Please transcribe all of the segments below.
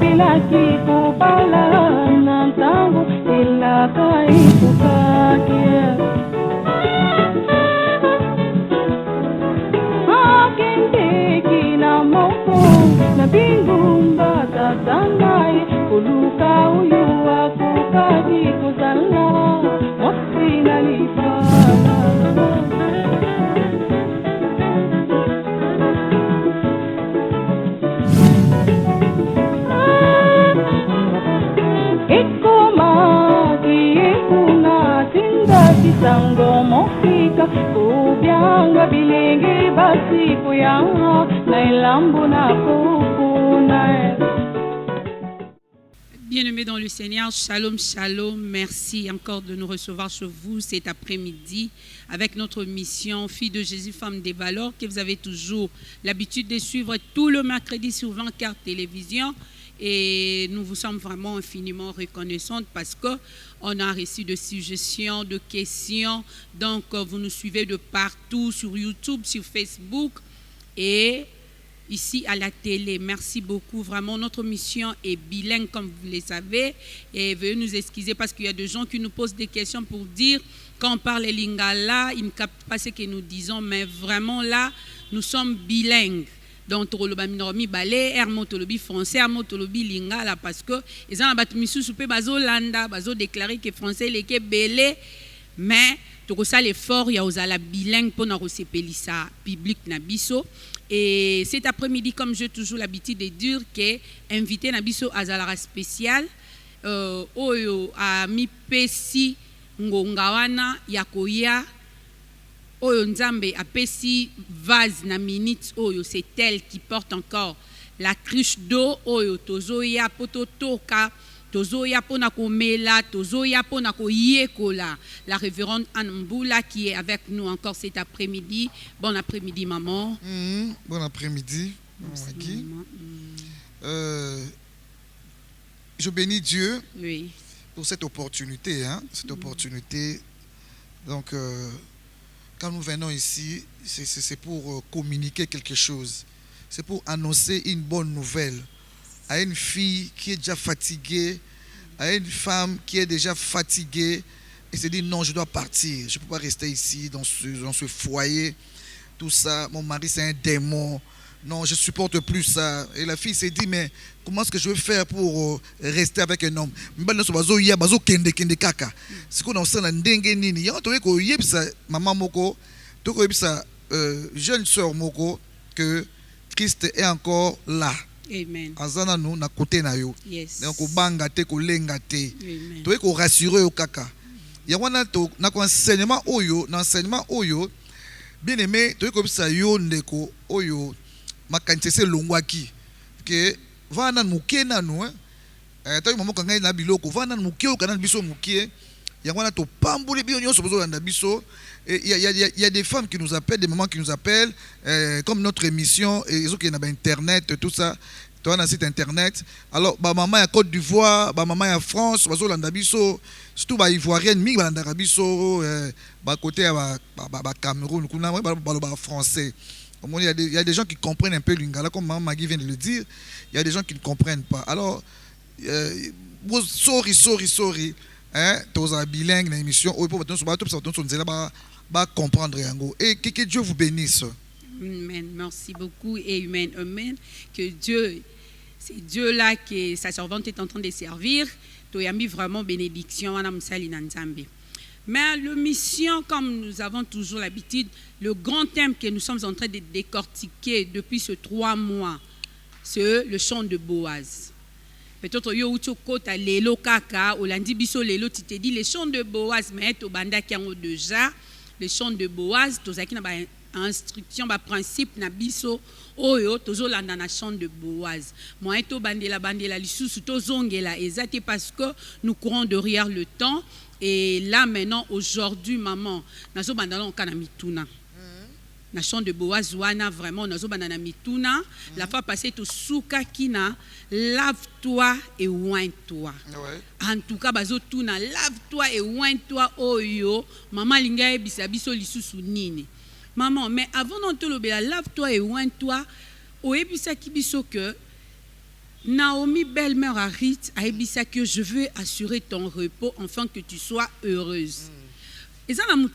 pilaki kubala na tango ilaka ikukakia akindiki na moko na bingumba tatanai kuluka uyu akukadi kuzala mosina lifana sango mofika ubyanga bilingi basi kuyanga na ilambu na kukuna. Bien-aimés dans le Seigneur, shalom, shalom. Merci encore de nous recevoir chez vous cet après-midi avec notre mission Fille de Jésus, Femme des Valeurs que vous avez toujours l'habitude de suivre tout le mercredi sur 24 télévision. Et nous vous sommes vraiment infiniment reconnaissantes parce qu'on a reçu de suggestions, de questions. Donc, vous nous suivez de partout, sur YouTube, sur Facebook et ici à la télé. Merci beaucoup. Vraiment, notre mission est bilingue, comme vous le savez. Et veuillez nous excuser parce qu'il y a des gens qui nous posent des questions pour dire, quand on parle lingala, ils ne captent pas ce que nous disons. Mais vraiment, là, nous sommes bilingues. Donc toloba minoromi balé ermo tolobi français ermo tolobi lingala parce que ils ont battu misusu pe bazo landa bazo déclarer que français leke belé mais toko ça l'effort ya ozala bilingue pour na resepelisa public na biso. Et cet après-midi, comme j'ai toujours l'habitude de dire que invité na biso azalara spécial oyo a mi pesi ngongawana yakoya Oyo Nzambe apesi vase na minute oyo, c'est elle qui porte encore la cruche d'eau oyo tozoya poto toka tozoya pona komela tozoya pona koyekola. La révérende Anne Mboula qui est avec nous encore cet après-midi. Bon après-midi maman. Bon après-midi. Je bénis Dieu pour cette opportunité, cette opportunité. Donc quand nous venons ici, c'est pour communiquer quelque chose. C'est pour annoncer une bonne nouvelle à une fille qui est déjà fatiguée, à une femme qui est déjà fatiguée et se dit non, je dois partir. Je ne peux pas rester ici dans ce foyer. Tout ça, mon mari c'est un démon. Non, je ne supporte plus ça. Et la fille s'est dit, mais comment est-ce que je vais faire pour rester avec un homme? Maman moko, jeune soeur moko, que Christ est encore là. Amen. Azana nous na côté na yo. Yes. Donc ko banga te ko lenga te. Amen. To ko rassurer au kaka. Ya wana to na enseignement oyo, na enseignement oyo, bien aimé, to ko bisa yo ndeko oyo makantese longwaki que vana muke nanu to mama kanga na biloko vana muke o kana biso muke ya wana to pambuli bio nyoso bozo landa biso. Il y a des femmes qui nous appellent, des mamans qui nous appellent, comme notre émission, et ils ont internet, tout ça. Tu as un site internet. Alors, maman à Côte d'Ivoire, maman à France, surtout Ivoirienne, mi Biso, côté Cameroun, français. Il y a des gens qui comprennent un peu l'ingala, comme maman Magui vient de le dire. Il y a des gens qui ne comprennent pas. Alors, sorry. Tu es bilingue dans l'émission. Comprendre et que Dieu vous bénisse. Amen. Merci beaucoup et amen. Amen. Que Dieu, c'est Dieu là que sa servante est en train de servir. Tu as mis vraiment bénédiction à mais la mission, comme nous avons toujours l'habitude, le grand thème que nous sommes en train de décortiquer depuis ces 3 mois, c'est le chant de Boaz. Peut-être yo ucho kota lelo kaka olandi biso lelo tu te dis le chant de Boaz mais to banda kiango déjà le chant de Boaz tozaki na ba instruction ba principe na biso oyo tozolanda na chant de Boaz moi to bandela lisusu tozongela ezate parce que nous courons derrière le temps et là maintenant aujourd'hui maman nazo bandala kana mituna na chant de Boaz wana vraiment nazo bandana mituna la fois passée to suka kina lave-toi et oins-toi. En tout cas bazo tuna lave-toi et oins-toi oyo maman linga ebisa biso lisusu nini maman mais avant non to lobela lave-toi et oins-toi o ebisa ki biso que Naomi, belle-mère à Ruth, a dit que je veux assurer ton repos afin que tu sois heureuse. Et ça, mais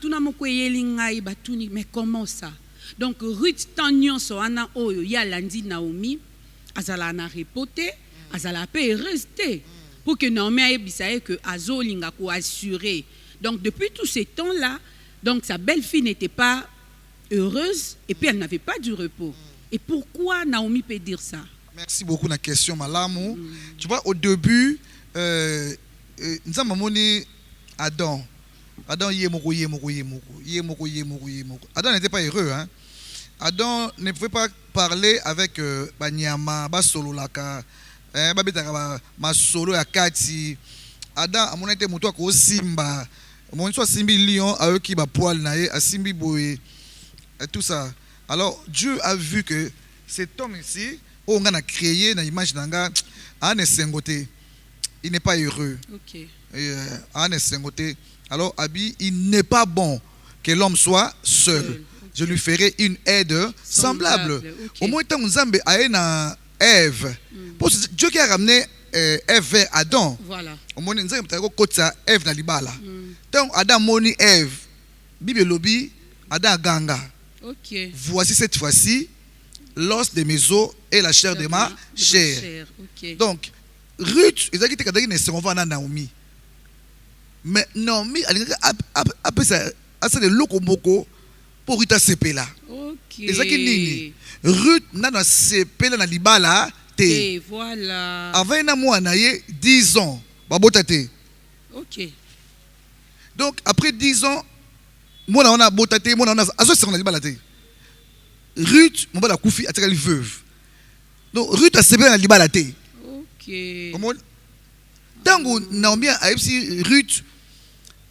comment ça? Donc, Ruth, tant nyonso oyo ya landi Naomi, azala na repoté, azala pe heureuse. Pour que Naomi a dit que azo linga ko assurer. Donc, depuis tous ces temps-là, donc sa belle-fille n'était pas heureuse et puis elle n'avait pas du repos. Et pourquoi Naomi peut dire ça? Merci beaucoup de la question, Malamu. Tu vois, au début, nous avons Adam. Adam Adam n'était pas heureux. Hein? Adam ne pouvait pas parler avec Banyama, Basololaka, Masolo Yakati. Adam, à mon été, moto ko Simba. Mon soit Simbi lion, à eux qui va poil naé, à Simbi boé, tout ça. Alors, Dieu a vu que cet homme ici, on a créé dans l'image d'Anga, il n'est pas heureux. Ok. Alors, Abi, il n'est pas bon que l'homme soit seul. Okay. Je lui ferai une aide semblable. Okay. Au moins, tant que a Ève. Dieu qui a ramené Ève vers Adam. Voilà. Au moins, nous avons Ève dans l'ibala. Tant Adam moni Ève, Bible lobby, Adam ganga. Ok. Voici cette fois-ci l'os de mes os et la chair de ma chair. Okay. Donc, Ruth, ils ont dit que c'est un Naomi. Mais Naomi, elle a fait de l'okomoko pour Ruth à CP là. Ok. Ils ont dit Ruth n'a pas CP là dans l'ibala. Et voilà. Avant un mois, 10 ans. Ok. Donc, après 10 ans, moi, on a botaté, moi, on a. On a dit Ruth, mon bala koufi, a tiré veuve. Donc, Ruth a séparé dans l'ibala. Ok. Comment? Tango, Naomi a dit Ruth,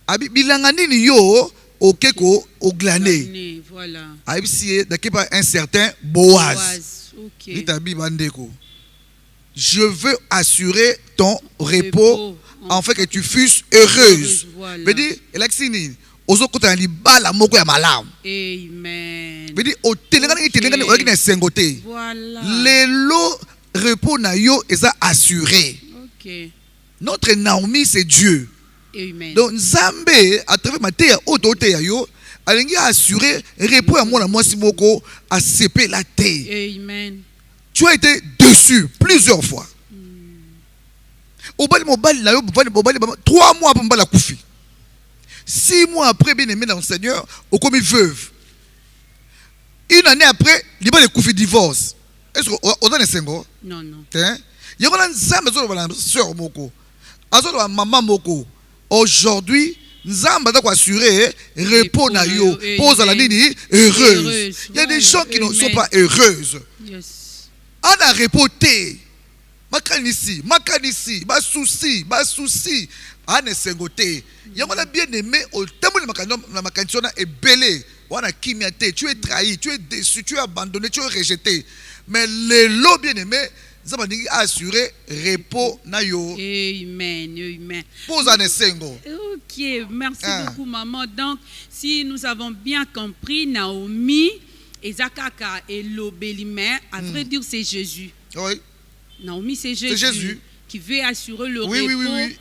a bilanganini yo, au keko, au glané. Voilà. A dit d'accord, un certain Boaz. Ok. Litabi bandeko. Je veux assurer ton repos afin que tu fusses heureuse. Veut dire, Alexini, ozo kota libala moko ya malamu. Amen. Veut dire, au télégramme, au na sengote. Voilà. Le repos na yo est assuré. Ok. Notre Naomi, c'est Dieu. Amen. Donc, Zambé, à travers ma terre, autote ya yo, alingi assurer repos à moi si moko a sepé la terre. Amen. Tu as été dessus plusieurs fois. Au bal mobile, 3 mois après la koufi. 6 mois après, bien aimé dans le Seigneur, au commis veuve. 1 année après, il y a le koufi divorce. Est-ce qu'on a un single? Non, non. Il y a un zamba sur soeur moko. Azo maman moko. Aujourd'hui, Nzamba doit assurer repos na yo. Pose à la nini heureuse. Il y a des gens qui ne sont pas heureuses. Yes. On a repoté. Makanisi, bas souci. On a sengoté. Il y a bien aimé au témoin de makanisiona est belé. On a kimiaté. Tu es trahi, tu es déçu, tu es abandonné, tu es rejeté. Mais les lots bien aimés, Nzamba a assuré repos na yo. Amen, amen. Pose à sengo. Ok, merci beaucoup maman. Donc, si nous avons bien compris, Naomi et Zakaka et l'Obélimé, à vrai dire, c'est Jésus. Oui. Naomi, c'est Jésus qui veut assurer le repos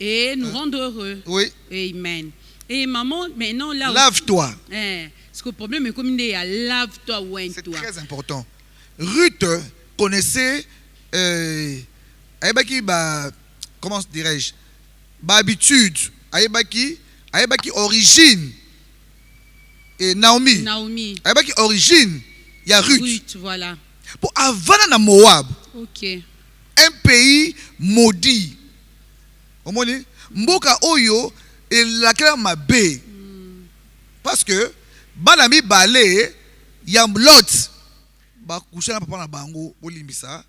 et nous rendre heureux. Oui. Amen. Et maman, maintenant là. Lave-toi. Parce que le problème est comme il est lave-toi ou un toi. C'est très important. Ruth connaissait, comment dirais-je, habitude, origine. Et Naomi. Avec origine, il y a Ruth. Ruth, voilà. Pour avant na Moab. Ok. Un pays maudit. Omoni, mboka oyo et laquelle ma bé. Parce que banami balé ya Lot. Ba kusha na papa na bango bolimbisa.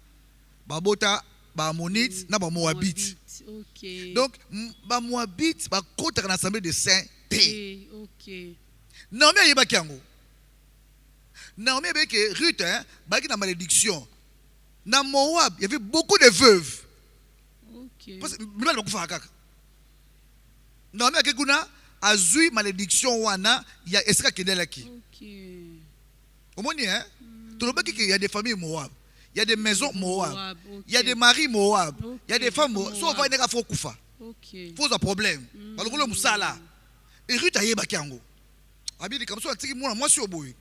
Ba bota ba Ammonite na ba Moabite. Ok. Donc ba Moabite ba kota na assemblée de saints. Ok. Naomi a yebaki yango. Naomi a dit que Ruth, baki na malédiction. Dans Moab, il y avait beaucoup de veuves. Ok. Parce que Naomi a dit que a zui malédiction wana ya eska kendelaki. Ok. Au moins, il y a des familles Moab. il y a des maisons Moab. Moab, ok. Il y a des maris Moab. Ok, Il y a des femmes Moab. Moab. Sauf qu'il y a Koufa. Ok. Pose un problème. Balongolo Moussala. Et Ruth a yeba kiango. Abi comme ça tiki moi sur boy.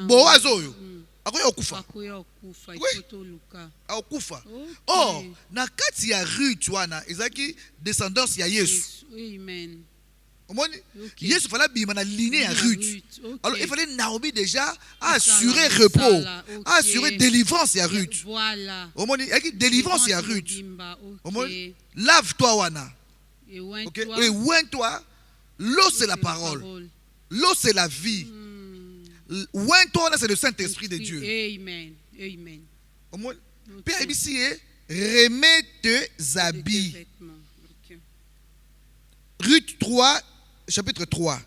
Boaz oyo. Akoya okufa. Akoya okufa. Oui. Ikoto luka. Okufa. Ok. Oh, na kati ya Ruth wana ezaki descendance ya Yesu. Amen. Omoni? Ok. Yesu fallait bima na lignée ya Ruth. Ok. Alors il fallait Naomi déjà assurer Masala, repos, masala, ok. assurer délivrance ya Ruth. Voilà. Omoni, yaki délivrance ya Ruth. Bimba, ok. Omoni, lave-toi wana. Et ouais, OK? toi, Et oint-toi. L'eau c'est la c'est parole. L'eau c'est la vie. Oint-toi c'est le Saint-Esprit de Dieu. Amen. Amen. Omoni, Ok. puis ici remets tes Des habits. vêtements. Ok. Ruth 3 chapitre 3.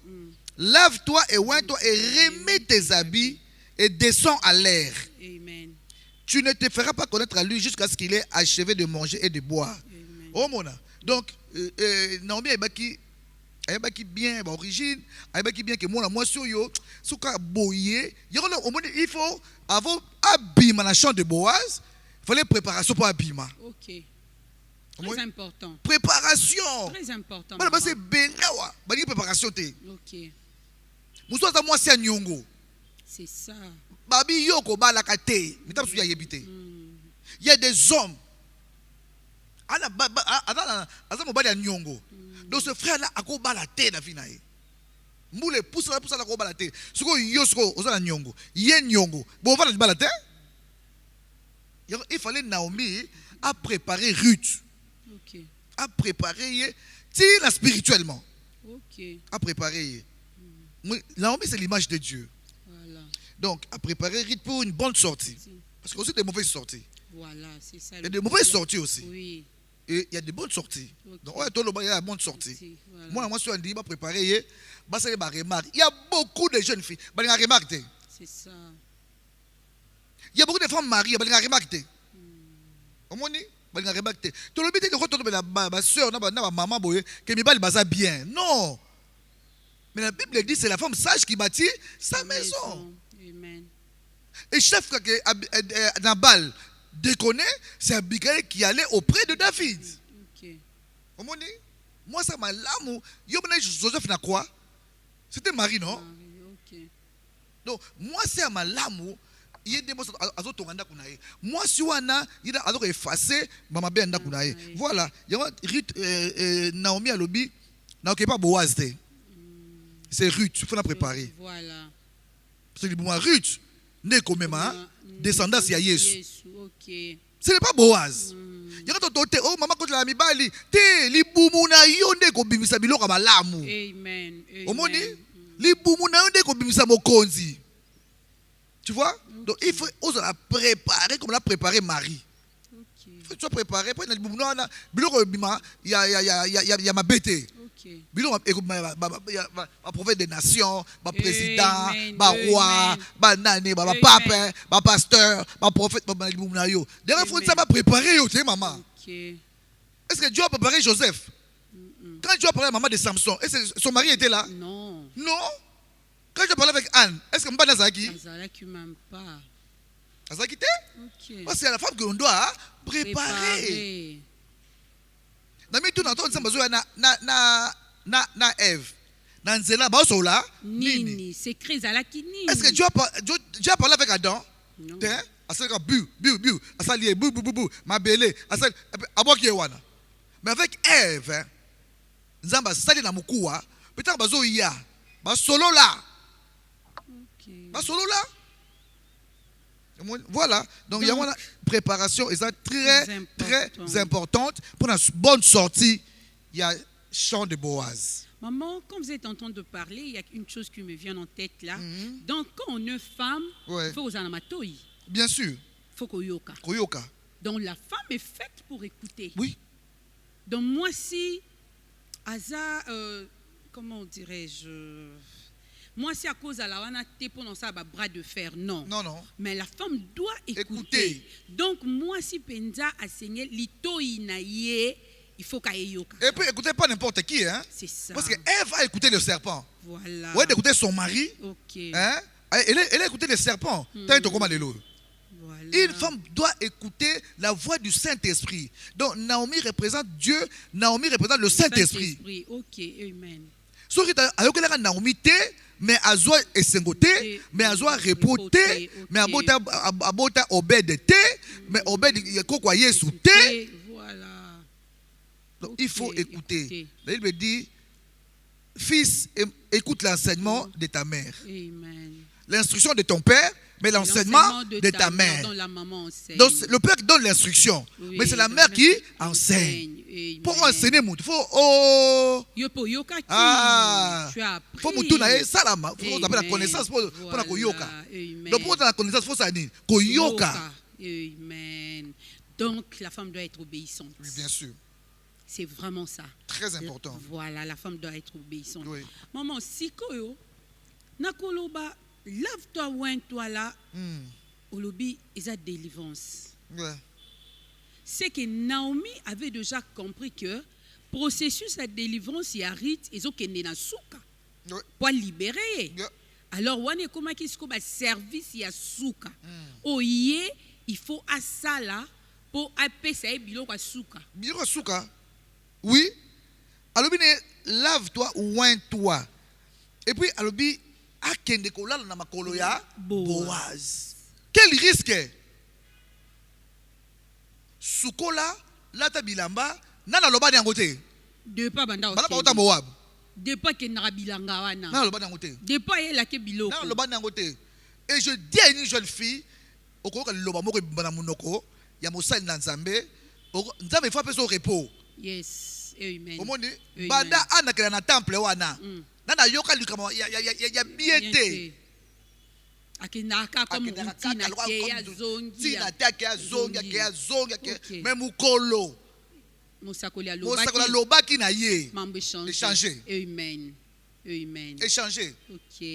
Lave-toi et oins-toi et remets tes habits et descends à l'air. Amen. Tu ne te feras pas connaître à lui jusqu'à ce qu'il ait achevé de manger et de boire. Amen. Oh mona. Donc Naomi a bien origine, a bien que moi sur yo, souka boyer, il faut avoir abîma la chambre de Boaz, il fallait préparation pour abîma. Ok. Oui. Très important. Préparation. Très important. Bana maman. c'est bengawa, bani préparation te. Ok. Muso za moi c'est nyongo. C'est ça. Babi yoko balaka te, mitam su ya yebite. Il y a des hommes. Aza mobali ya nyongo. Donc ce frère là a ko bala te na vie na ye. Mbule pousse la ko bala te. Siko yosko oza na nyongo. Ye nyongo. Bon va na bala te. Il fallait Naomi à préparer Ruth. Ok. À préparer tire spirituellement. Ok. À préparer. Naomi c'est l'image de Dieu. Voilà. Donc à préparer Ruth pour une bonne sortie. Si. Parce qu'il y a aussi des mauvaises sorties. Voilà, c'est ça. Il y a des mauvaises sorties aussi. Oui. Et il y a des bonnes sorties. Ok. Donc, il y a des bonnes sorties. Si, voilà. Moi, je suis en train de préparer. Il y a beaucoup de jeunes filles. Il C'est ça. y a beaucoup de femmes mariées. Il y a remarqué. Tu le dis que ma soeur, ma maman, que mes balles basent bien. Non. Mais la Bible dit que c'est la femme sage qui bâtit sa maison. Amen. Et chef que Nabal déconne, c'est Abigail qui allait auprès de David. Ok. Moi, ça m'a l'âme. Joseph n'a quoi? C'était Marie, non? Ok. Donc, moi, c'est ma l'âme. Il y a des mots moi, si on a, il a effacé, maman bien d'akunaye. Voilà. Il y a Ruth, Naomi à l'obi, n'a pas Boaz. C'est Ruth, il faut la préparer. Voilà. Parce que moi, Ruth, n'est quand même, descendance à Yesu. Ok. Ce n'est pas Boaz. Il y a oh, maman, quand la mibali, te, li boumuna yonde ko bimisa biloko malamu. Amen. Omoni, li boumuna yonde ko bimisa mokonzi. Tu vois? Donc il faut oser la préparer comme l'a préparé Marie. Ok. Il faut que tu sois préparé. Pour il y a ma bête. Ok. Ma prophète des nations, ma président, Amen. ma roi, ma nani, ma pape, ma pasteur, ma prophète, ma yo. D'ailleurs, il faut que ça va préparer, maman. Ok. Est-ce que Dieu a préparé Joseph? Quand Dieu a parlé à maman de Samson, est-ce que son mari était là? Non. Non. Quand je parlais avec Anne, est-ce que Mbana Zaki? Azalaki même pas. Zaki te? Ok. Parce que c'est la femme que l'on doit préparer. Nami tout n'entend ensemble na Ève. Na nzela ba sola Nini, secret Zalaki Nini. Est-ce que Dieu a parlé avec Adam? Non. Te, asaka bu, asali bu, ma belé, asali aboki wana. Mais avec Ève, nzamba sali na mukuwa, peut-être bazo ya, ba solo là. Ok. Ba solo là. Voilà, donc il y a une préparation et ça très importante pour une bonne sortie. Il y a chant de Boaz. Maman, quand vous êtes en train de parler, il y a une chose qui me vient en tête là. Donc, quand on est femme, il faut aux anamatoi. Bien sûr. Il faut qu'on yoka. Koyoka. Donc, la femme est faite pour écouter. Oui. Donc, moi, si, Aza, comment dirais-je, moi, si à cause de la wana te pour ça, bras de fer, non. Non, non. Mais la femme doit écouter. Donc, moi, si Penza a saigné, l'itoi naïe, il faut qu'elle yoka. Et puis, écoutez pas n'importe qui, hein. C'est ça. Parce qu'Ève a écouté le serpent. Voilà. Ouais, d'écouter son mari. Ok. Hein. Elle a écouté le serpent. T'as comment les lots. Voilà. Une femme doit écouter la voix du Saint-Esprit. Donc Naomi représente Dieu, Naomi représente le Saint-Esprit. Saint-Esprit. Ok, amen. So qui a Naomi te, mais a zoa esengote, mais a zoa repote, mais a bota Obed te, mais Obed kokwa Yesu te. Voilà. Donc il faut écouter. La Bible dit, fils, écoute l'enseignement de ta mère. Amen. L'instruction de ton père, mais l'enseignement de ta mère. Dont la maman enseigne. Donc le père qui donne l'instruction, Oui, mais c'est la mère qui enseigne. Pour enseigner, il faut faut mutuna salama, faut la connaissance pour la koyoka. Donc pour la connaissance, faut ça dire koyoka. Amen. Donc la femme doit être obéissante. Oui, bien sûr. C'est vraiment ça. Très important. Voilà, la femme doit être obéissante. Oui. Maman, si koyo nakoloba lave-toi oint-toi là, olobi isa délivrance. Ouais. C'est que Naomi avait déjà compris que processus de délivrance y arrive ils ont kende na souka pour libérer. Yeah. Alors wane comment qu'il se service ya souka. Oye, il faut à ça là pour appeler biloko souka. Biloko souka. Oui. Alobi ne lave-toi oint-toi. Et puis alobi akende kolala na makolo ya Boaz. Quel risque? Sukola lata bilamba nana loba nyango te. De pas banda Bana ba Moab. de pas que na bilanga wana. Nana loba nyango te. De pas yela ke biloko. Nana loba nyango te. Et je dis à une jeune fille okoka loba moko bana munoko ya mosali na Nzambe, Nzambe fa peso repos. Yes, amen. Omoni banda anakela na temple wana. Nana yoka likama ya biete. Akinaka comme tina ke ya zongi. Tina take ya zongi même mukolo. Mosakoli Mosakola lobaki na ye. Mambe changer. Échanger. Amen. Amen. Échanger. OK.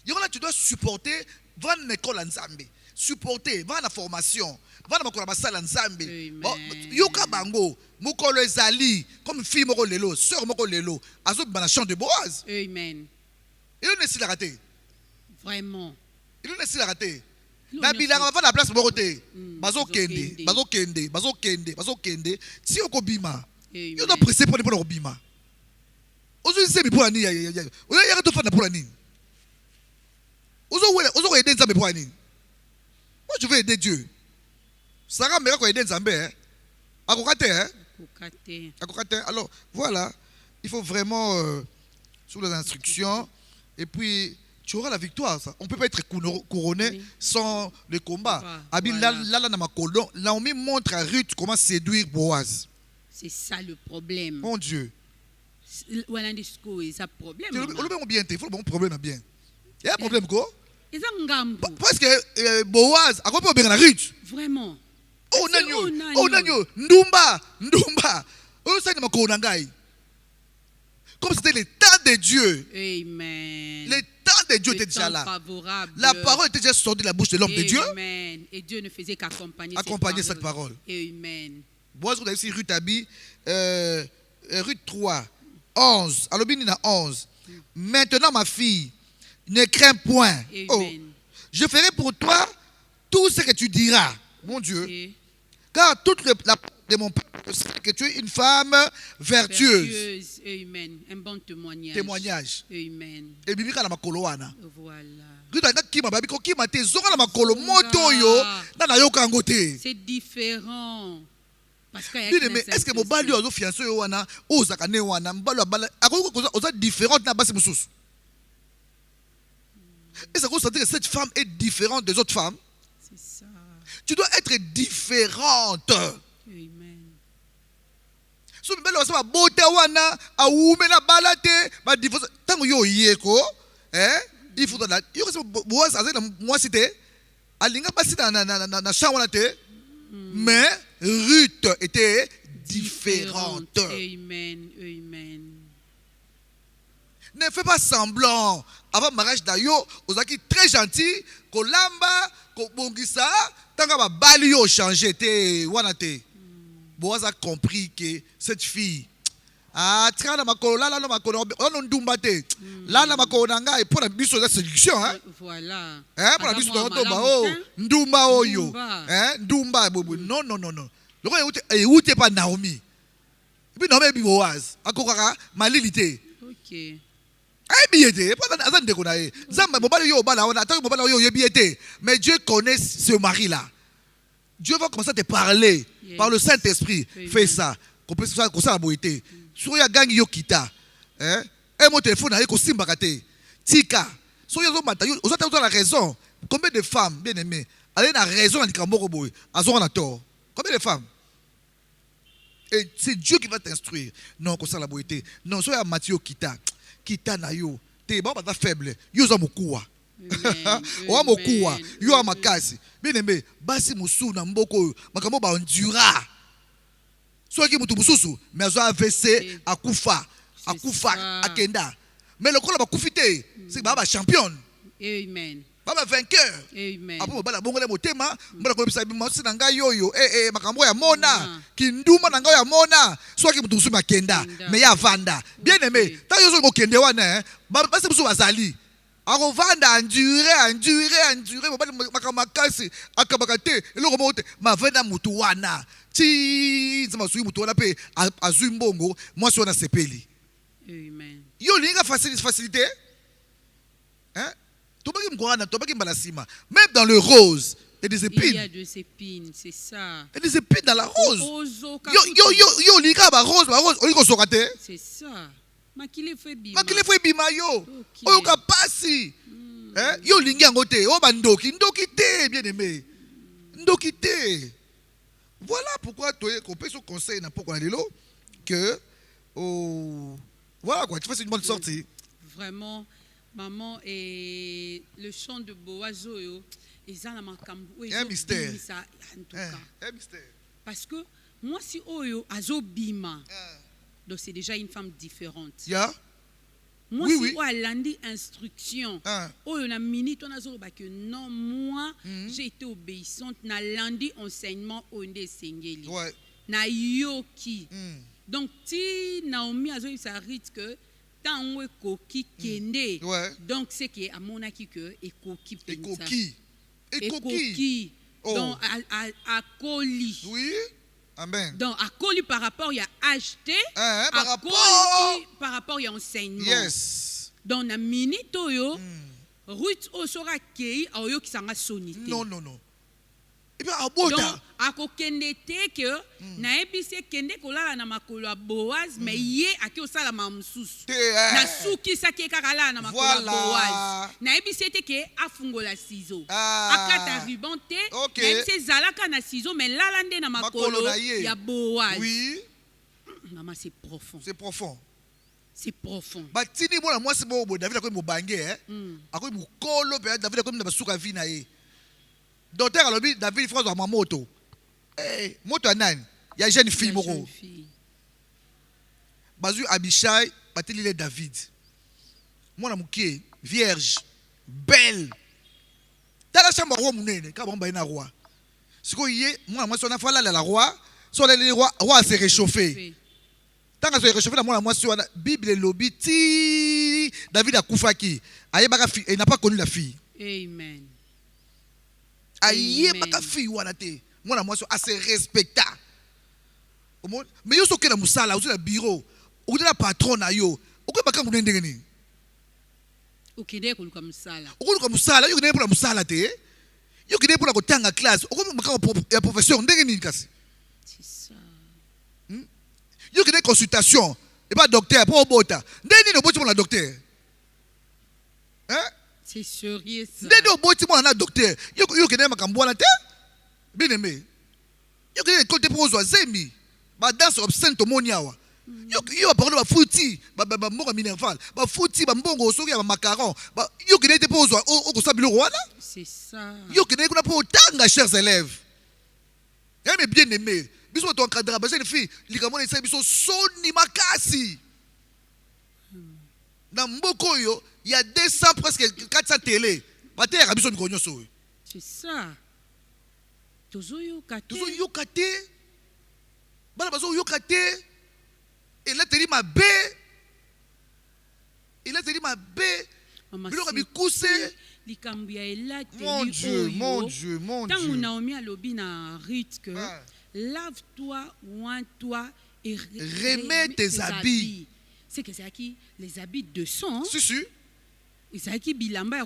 Yola tu dois supporter va na école en Nzambe. Supporter va na formation. Va na makola basala Nzambe. Yoka bango mukolo ezali comme fille moko lelo, sœur moko lelo. Azo bana chant de Boaz. Amen. Il ne s'il a raté. Vraiment. Il ne s'il a raté. Na bilanga va na place moko te. Bazo kende. Si okobima. Yo dois presser pour ne obima. Ozo semi pour ani ya. Ozo ya to fa na pour ani. Ozo aider Nzambe pour ani. Moi je veux aider Dieu. Sarah me ko aider Nzambe. Akokate. Alors voilà, il faut vraiment sous les instructions et puis tu auras la victoire. Ça. On ne peut pas être couronné sans le combat. Naomi montre à Ruth comment séduire Boaz. C'est ça le problème. Mon Dieu. Voilà un discours, il y a un problème. Il faut le bon problème bien. Il y a un problème quoi? Parce que Boaz a compris bien la Ruth. Vraiment. Oh nanyo, ndumba. Oh ça ne m'a ngai. Comme c'était le temps de Dieu. Amen. Le temps de Dieu était déjà là. La parole était déjà sortie de la bouche de l'homme de Dieu. Amen. Et Dieu ne faisait qu'accompagner cette parole. Amen. Boaz, vous avez ici Ruth Abi, Ruth 3, 11. Alors, bien, il y a 11. Maintenant, ma fille, ne crains point. Oh, je ferai pour toi tout ce que tu diras, mon Dieu. Car toute la de mon peuple, c'est que tu es une femme vertueuse. Amen. Un bon témoignage. Amen. Et bibi kana makolo wana. Voilà. C'est différent. Parce que est-ce que mon bali ozo fiancé wana ozaka ne wana mbalo bala akokoza oza différente na basi mususu. Est-ce que vous sentez que cette femme est différente des autres femmes? C'est ça. Tu dois être différente. Amen. So mbele wasa bote wana aume na balate ba divorce tango yo yeko il faut dans yo ko boaz azena moi cité alinga basi na chambre te mais Ruth était différente. Amen. Ne fais pas semblant avant mariage d'ailleurs ozaki très gentil kolamba ko bongisa tanga ba bali yo changer te wana te. Boaz a compris que cette fille Ah, tika na makolo lala na makolo ono ndumba te. Lala makolo na ngai pour la biso de séduction hein. Voilà. Pour la biso de tomba oh ndumba oyo. Ndumba bobo. Non non non non. Loko ewute pa Naomi. Puis Naomi bi Boaz. Akokaka malilité. OK. Ay biété, pas azan de konae. Zamba mobali yo bala on attend mobali yo biété. Mais Dieu connaît ce mari là. Dieu va commencer à te parler par le Saint-Esprit. Fais ça. Qu'on peut faire comme ça la beauté. Sur ya gang yo kita. Et mon téléphone avec simba kate. Tika. So yo mata yo, vous avez la raison. Combien de femmes bien aimées, allez na raison na likambo boy. Azon na tort. Combien de femmes? Et c'est Dieu qui va t'instruire. Non, comme ça la beauté. Non, so ya Matthieu kita. Kita na yo. Te ba ba faible. Yo za mokuwa. Wa mokuwa. Yo amakasi. Bien aimé, basi musu na mboko makambo ba endura. Soit qui mutu mususu, mais azo AVC akufa akenda. Mais le kolo ba kufite, c'est ba champion. Amen. Baba vainqueur. Amen. Apo bala bongo le motema, mbala ko bisa bi mo sina nga yoyo. Makambo ya mona, kinduma na nga ya mona. Soit qui mutu musu makenda, mais ya vanda. Bien aimé, ta yo zo ko kende wana, ba se musu bazali. Arovanda endure makamakasi akabakate eloko mote mavena mutu wana ti nzama suyi mutu wana pe azui mbongo mwasi wana sepeli. Amen. Yo linga facilité tobaki mkwana tobaki mbalasima même dans le rose et des épines. Il y a des épines, c'est ça. Et des épines dans la rose. Yo linga ba rose oliko sokate. C'est ça. Makile fwe bima yo. Oyo ka pasi. Yo lingi yango te. O bandoki te bien aimé. Ndoki te. Voilà pourquoi toi qu'on peut se conseiller n'importe quoi lelo que voilà quoi, tu fais une bonne sortie. Vraiment maman et le chant de Boazo yo ezana makambo. Un mystère. En tout cas. Un mystère. Parce que moi si oyo azo bima. Donc c'est déjà une femme différente. Yeah. Moi, oui, si elle a dit instruction, oh, on a minute, on a dit que non, moi, j'ai été obéissante, na lundi enseignement au Ndesengeli. Ouais. Na yoki. Donc, si Naomi a dit ça risque que tant on koki kende. Donc, c'est que à mon avis que et koki. Et koki. Donc, à coli. Oui. Amen. Donc, à coller par rapport, il y a acheté. Par rapport, il y a enseignement. Yes. Donc, la minute, Ruth sera kei, ayo qui s'en a sonité. Non. Et bien, à Bota. Donc, à kokende te que, na ebise kende kolala na makolo a Boaz, mais yé a ki osala mamsus. Na souki sa ki kakala na makolo a Boaz. Na ebise te ke afungola ciseau. Akata ruban te, na ebise zalaka na ciseau, mais lalande na makolo ya Boaz. Oui. Maman, c'est profond. C'est profond. C'est profond. Bah, tini moi moi c'est bon David a quoi mobange a quoi mukolo pe David a quoi na basuka vi na ye. Docteur alobi David France wa moto. Moto anani ya jeune fille moko. Bazu Abishai bateli le David. Mwana mukie vierge belle. Dans la chambre roi munene ka bomba ina roi. Siko yé mwana moi sona fala la roi, so le roi s'est réchauffé. Tant que se réchauffer la moi sur la Bible lobi ti David a kufaki. Ayebaka fille, il n'a pas connu la fille. Amen. Ayebaka fille wana te. Moi moi sur assez respecta. Mais yo soke na musala, au bureau, au la patron na yo. Oko baka munende ngeni. Okide ko musala. Oko musala, yo kide pour la musala te. Yo kide pour la kotanga classe. Oko baka professeur ndenge ni kasi. Yo qui des consultations et pas docteur pour bota. Ndeni no boti mon la docteur. C'est sérieux ça. Ndeni no boti mon la docteur. Yo qui des makambo na te. Bien aimé. Yo qui des côté pour zemi. Ba danse obscène to moniawa. Yo ba parole ba fouti, ba mbongo minerval, ba fouti ba mbongo soki ya macaron. Ba yo qui des pour o ko sabilo wana. C'est ça. Yo qui des kuna pour tanga chers élèves. Mais bien aimé. Biso to encadrer ba jeune fille likamona isa biso soni makasi na mboko yo il y a 200 presque 400 télé ba terre biso nkonyo so. C'est ça. Tozo yo kate bana bazo yo kate Il a dit ma bé. Il a dit ma bé. Biloko bikuse. Mon Dieu, mon Dieu, mon Dieu. Tant Naomi a lobby na Ruth que lave-toi, oins-toi et remets tes habits. C'est que c'est qui les habits de sang. Si, si.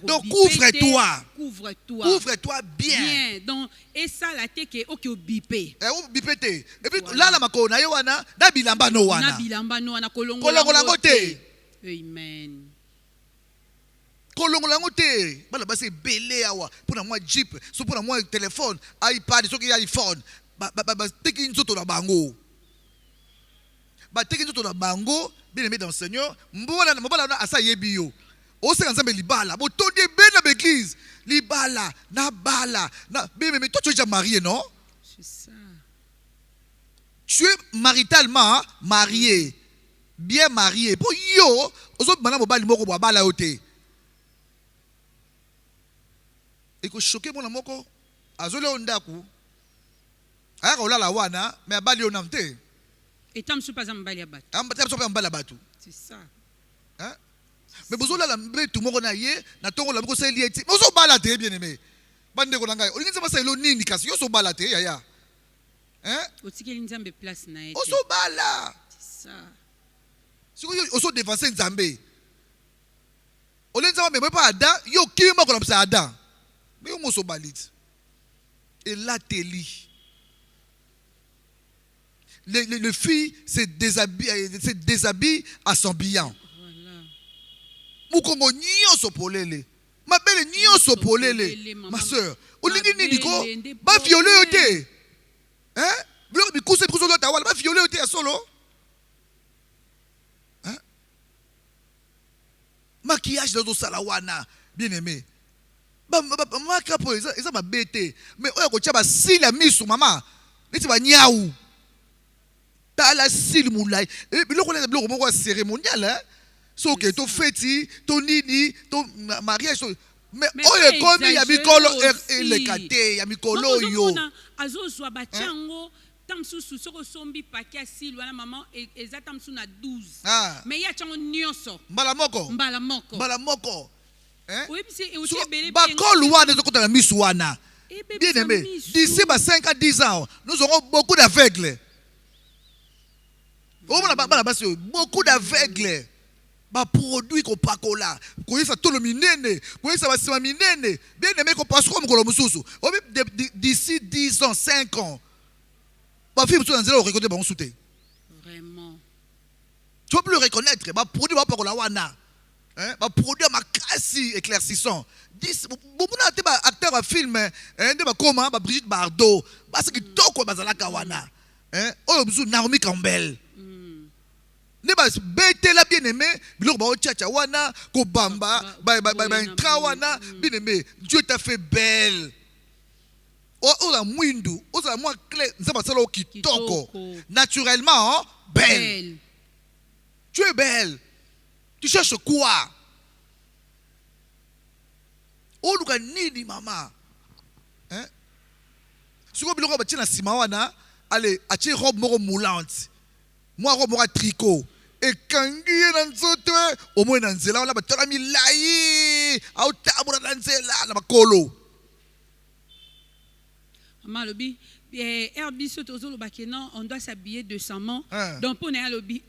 Donc couvre-toi. Couvre-toi. Couvre-toi bien. Bien. Donc et ça la te que OK bipé. Bipé. Et puis là la makona yo wana na bilamba no wana. Na bilamba no wana kolongola ngote. Amen. Kolongola ngote. Bala basi belé awa pour moi Jeep, so pour moi téléphone, iPad, so ki iPhone. Ba teki nzoto na bango. Ba teki nzoto na bango, bien aimé dans le Seigneur. Mbona na asa yebi yo. O se nzambe libala, bo tonde ben na l'église. Libala, na bala, na mais toi tu es déjà marié, non? C'est ça. Tu es maritalement marié. Bien marié. Pour yo, ozo bana mobali moko bo bala yote. Et que choqué mon moko, azole ondaku. Aya ko la wana, mais abali onamte. Et tam su pas mbali abatu. Tam so pa mbala batu. C'est ça. Hein? Mais bozo la mbe tout moko na ye, na tongo la moko se lieti. Bozo bala te bien aimé. Bande ko ngai. Olingi ba sa elo nini kasi yo so bala te ya. Hein? Otikeli nzambe place na ye. Ozo bala. C'est ça. Si yo ozo défenser nzambe. Olenza ba me pas Adam, yo kima ko na psa Adam. Mais yo mo so balit. Et là te lit. Le fille se déshabille à son bien. Mukongo nyonso polele. Ma belle nyonso polele. Ma soeur, olingi nini ko? Ba violer yote. Hein? Biloko bikuse bikuso lo tawala ba violer yote ya solo. Hein? Maquillage dans sala wana, bien aimé. Ba makapo eza ba bete. Mais oya ko tia ba sila misu mama. Niti ba nyau. Ta la sil moulay. Et biloko na biloko moko cérémonial hein. So que to feti, to nini, to mariage. Mais oye comme ya mikolo le kate, ya mikolo yo. Azo zwa bachango tamsusu soko sombi pakia sil wana maman eza tamsu na 12. Mais ya chango nyonso. Mbala moko. Mbala moko. Hein? Oui, c'est aussi belé. Bakol wana zo kota na misu wana. Bien aimé. D'ici 5 à 10 ans, nous aurons beaucoup d'aveugles. Beaucoup d'aveugles. Ba produit ko pakola ko yesa tolo minene ko yesa basima minene bien aimé ko passe comme kolo mususu d'ici 10 ans 5 ans ba fi musu nzela o reconnaître ba musute vraiment tu peux plus le reconnaître ba produit ba pakola wana hein ba produit makasi éclaircissant 10 bomuna te ba acteur à film hein de ba koma ba Brigitte Bardot parce que toko bazalaka wana hein o musu Naomi Campbell ne ba bete la bien aimé biloko ba ochacha wana ko bamba ba intra wana bien aimé Dieu t'a fait belle o la mwindu o la moi clair nzaba sala kitoko naturellement belle tu es belle tu cherches quoi o luka nini mama hein siko biloko ba tina sima wana allez atie robe moko moulante. Moi, je suis tricot. Et quand je suis nzoto, au moins dans zela, on a battu la milaï, au tabou dans zela, la makolo. Maman lobi, herbi soto zo loba kenan, on doit s'habiller décemment. Donc pour ne lobi,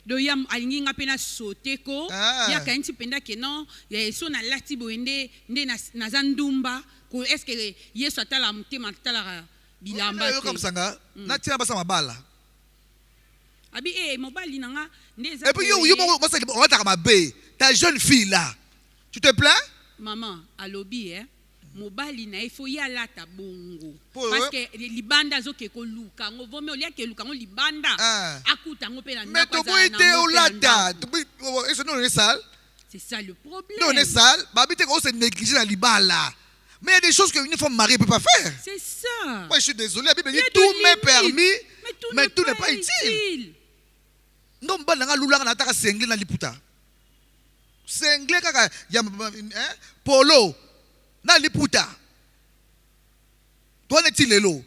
do yam alingi ngapena sauté ko, ya kanti penda kenan, ya so na lati boende, nde na zandumba, ko est-ce que yeso atala mutema atala bilamba. Comme ça nga, na tia basa mabala. Abi mobali nanga ndeza. Et puis yo on va ma bé. Ta jeune fille là. Tu te plains? Maman, à lobby mobali na il faut y aller ta bongo. Parce que libanda zo ke ko luka, ngo vome olia ke luka ngo libanda. Akuta ngo pe na mais to boite o lata. Est-ce non est sale? C'est ça le problème. Non est sale. Babi te ko se négliger la libala. Mais il y a des choses qu'une femme mariée ne peut pas faire. C'est ça. Moi je suis désolé, la Bible dit tout m'est permis, mais tout n'est pas utile. Non, ba nanga lulanga na taka sengle na liputa. Sengle kaka ya polo na liputa. Toi n'est-il lelo?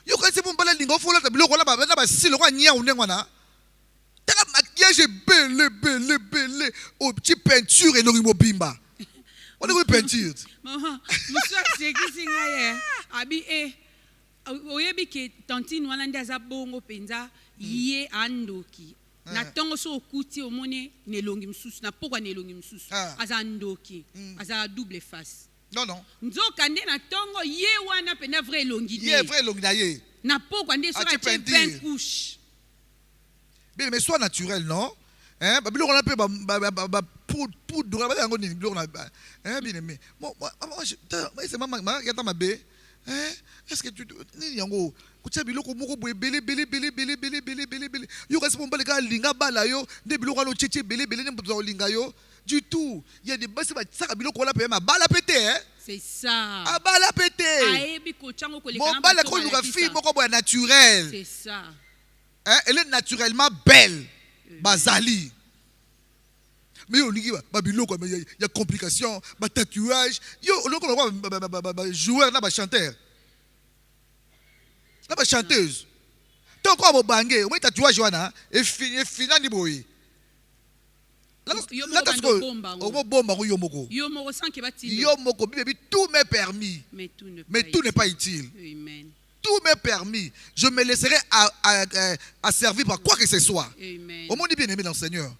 Yo quand c'est pour bala lingo fola ta biloko la ba silo kwa nya unengwa na. maquillage belé au petit peinture et l'orimo bimba. On est peinture. Maman, monsieur c'est qui singa abi oyebi ke tantine wana ndaza bongo penza ye andoki. Na tongo so okuti omone nelongi msusu na pokwa nelongi msusu aza ndoki aza double face. Non. Nzoka nde na tongo ye wana pena vrai elongi ne. Ye vrai elongi na ye. Na pokwa nde so na 20 couches. Bien mais soit naturel non? Hein ba biloko na pe ba poudre ba yango ni biloko na hein bien mais moi c'est maman yata mabe. Hein est-ce que tu ni yango kutia biloko moko boye belé yo kasi pomba le ka linga bala yo nde biloko no tchétché belé ne mboza linga yo du tout il y a des basi ba tsaka biloko la pe ma bala pété hein c'est ça a bala pété ayebi ko chango ko le kana bala ko luka fille moko boye naturel c'est ça hein elle est naturellement belle bazali mais on dit ba biloko il y a complications ba tatouage yo on ko joueur na ba chanteur na ba chanteuse tant quoi mo bangé o tatouage wana et fini ni boy la tasco o bomba ko yo moko sans que bati yo moko bibi tout m'est permis mais tout n'est pas utile. Amen. Tout m'est permis. Je me laisserai à servir par quoi que ce soit. Au monde bien aimé dans le Seigneur.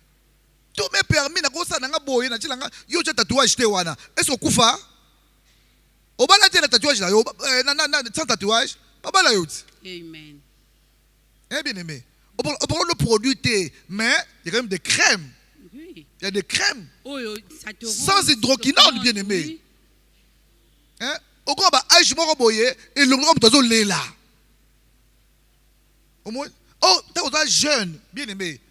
Tout m'est permis. Na kosa nanga boye na chilanga yo cha tatouage te wana. Est-ce kufa? Obala te na tatouage na yo na sans tatouage. Babala yo. Amen. Eh bien aimé. On le produit te mais il y a quand même des crèmes. Oui. Il y a des crèmes. Oh, ça te sans hydroquinone bien aimé. Oui. Hein? Au grand bah âge moko boye et le grand tozo lela. Au moins oh t'as jeune bien aimé.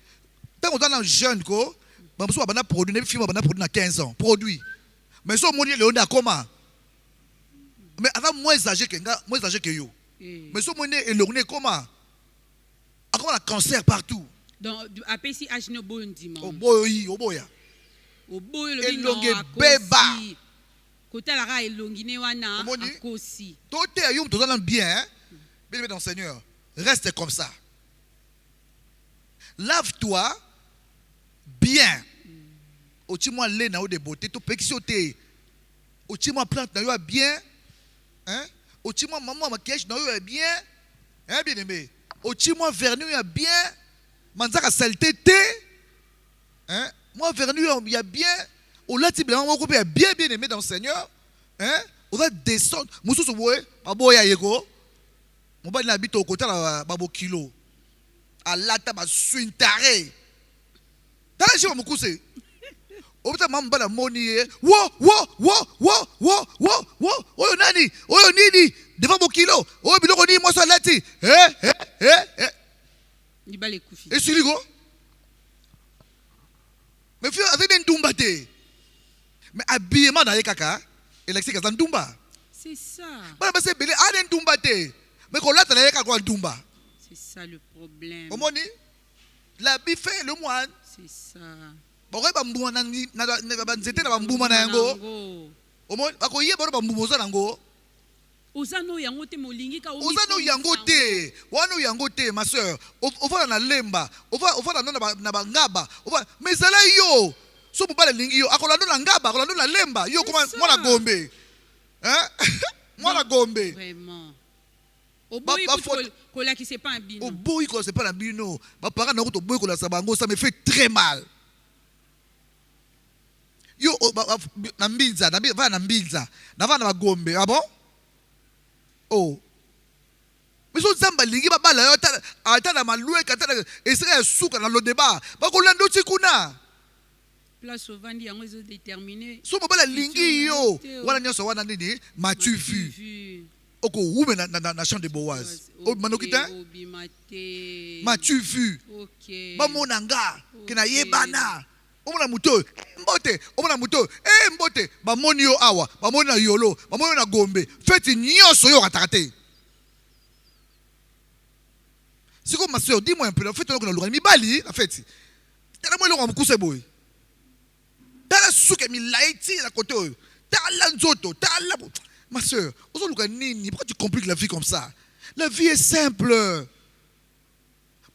T'as jeune ko ba muso bana produit ne film bana produit na 15 ans produit. Mais so moni le on a comment? Mais avant moins âgé que yo. Mais so moni et le comment? Encore un cancer partout. Donc après si âge no bon dimanche. Oh boy, oh boya. Oh boy le elonge beba. Côté la ra elongine wana akosi. Tout est yum tout dans bien. Bien dans Seigneur. Reste comme ça. Lave-toi bien. Otimo lait na o de beauté to pexioté. Otimo plante na yo bien. Hein? Otimo maman maquillage na yo bien. Hein bien aimé. Otimo vernis ya bien. Manzaka saleté té. Hein? Moi vernis ya bien. Au lati blanc on coupe bien aimé dans le Seigneur. Hein? On va descendre. Musu so boye, baboya yego. Mon ba habite au côté la babo kilo. À lata ba suintare. Tala je mo kuse. Obita mamba la moni wo. Oyo nani? Oyo nini? Devant mon kilo. Oyo biloko ni mo so lati. Ni ba le kufi. Et siligo. Mais fio avec une dumbate. Mais habillement na kaka, Alexis kazan dumba. C'est ça. Bana ba se belé a une dumbate. Mais ko lata na kaka ko dumba. C'est ça le problème. Omoni? La bife le moine. C'est ça. Bon ba mbuma na ba nzete na ba mbuma na yango. Omoni ako ye ba mbuma za nango. Ozano yango te molingi ka Ozano yango te. Wano yango te ma sœur. Ova na lemba. Ova na ba ngaba. Ova mais ça là yo. So mobala lingi yo akolando na ngaba akolando na lemba yo koma mwana gombe. Hein? Mwana gombe. Vraiment. Oboyi ko la qui c'est pas un bino. Oboyi ko c'est pas un bino. Ba parents na ko to boyi ko la sabango ça me fait très mal. Yo na mbinza na mbinza. Na va na ba gombe. Ah bon? Oh. Mais so zamba lingi ba bala yo ata na maloué kata esera suka na lo débat. Ba ko lando tikuna. Place au vandi yango zo déterminé. So mobala lingi yo. Wana nyoso wana nini? M'as-tu vu? Oko wume na champ de Boaz. O manokita? M'as-tu vu? OK. Ba monanga kena yebana. Omona muto. Mbote, omona muto. Mbote, ba moni yo awa, ba moni na yolo, ba moni na gombe. Feti nyoso yo katakate. Siko ma sœur, dis-moi un peu, la fête on a l'oreille mi bali, la fête. Tala moi lo mukuse boy. Tala suke mi laiti la côté. Tala nzoto, tala. Ma sœur, pourquoi tu compliques la vie comme ça? La vie est simple.